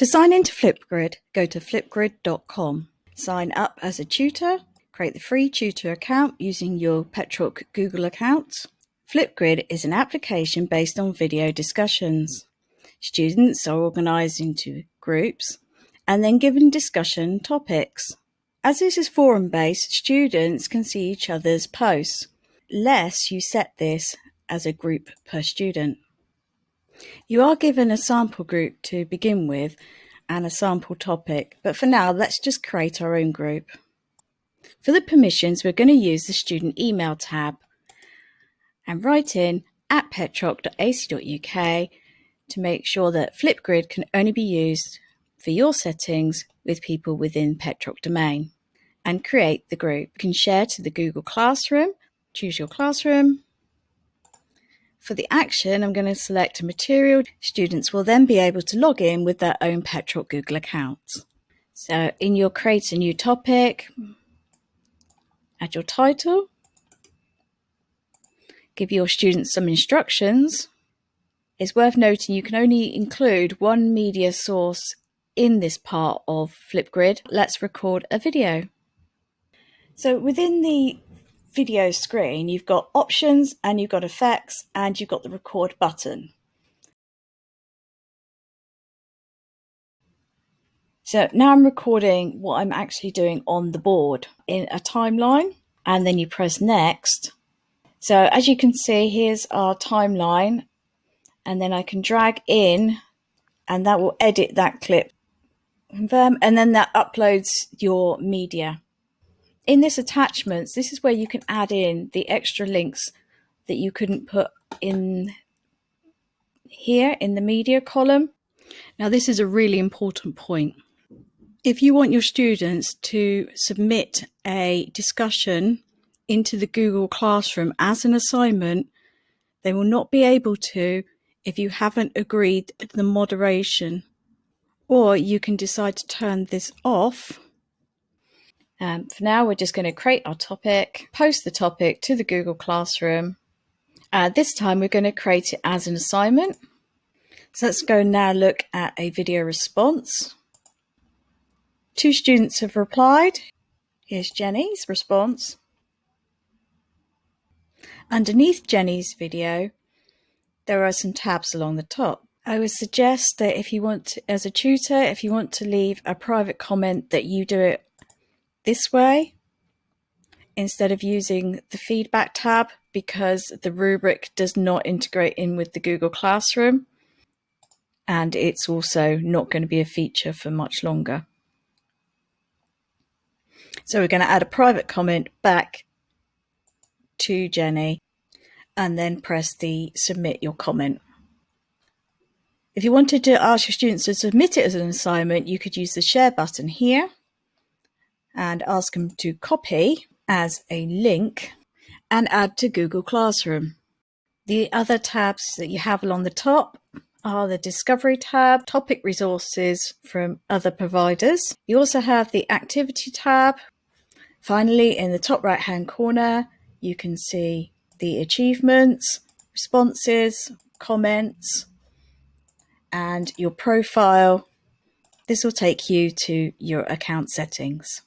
To sign into Flipgrid, go to flipgrid.com. Sign up as a tutor, create the free tutor account using your Petroc Google account. Flipgrid is an application based on video discussions. Students are organised into groups and then given discussion topics. As this is forum-based, students can see each other's posts, unless you set this as a group per student. You are given a sample group to begin with and a sample topic, but for now, let's just create our own group. For the permissions, we're going to use the student email tab and write in @petroc.ac.uk to make sure that Flipgrid can only be used for your settings with people within Petroc domain, and create the group. You can share to the Google Classroom, choose your classroom. For the action, I'm going to select a material. Students will then be able to log in with their own Petroc Google accounts. So in your create a new topic, add your title, give your students some instructions. It's worth noting you can only include one media source in this part of Flipgrid. Let's record a video. So within the video screen, you've got options and you've got effects and you've got the record button. So now I'm recording what I'm actually doing on the board in a timeline, and then you press next. So as you can see, here's our timeline, and then I can drag in and that will edit that clip, confirm, and then that uploads your media. In this attachments, this is where you can add in the extra links that you couldn't put in here in the media column. Now, this is a really important point. If you want your students to submit a discussion into the Google Classroom as an assignment, they will not be able to if you haven't agreed to the moderation, or you can decide to turn this off. For now, we're just going to create our topic, post the topic to the Google Classroom. This time we're going to create it as an assignment. So let's go now look at a video response. 2 students have replied. Here's Jenny's response. Underneath Jenny's video, there are some tabs along the top. I would suggest that if you want to, as a tutor, if you want to leave a private comment, that you do it this way instead of using the feedback tab, because the rubric does not integrate in with the Google Classroom, and it's also not going to be a feature for much longer. So we're going to add a private comment back to Jenny and then press the submit your comment. If you wanted to ask your students to submit it as an assignment, you could use the share button here and ask them to copy as a link and add to Google Classroom. The other tabs that you have along the top are the Discovery tab, topic resources from other providers. You also have the Activity tab. Finally, in the top right hand corner, you can see the achievements, responses, comments, and your profile. This will take you to your account settings.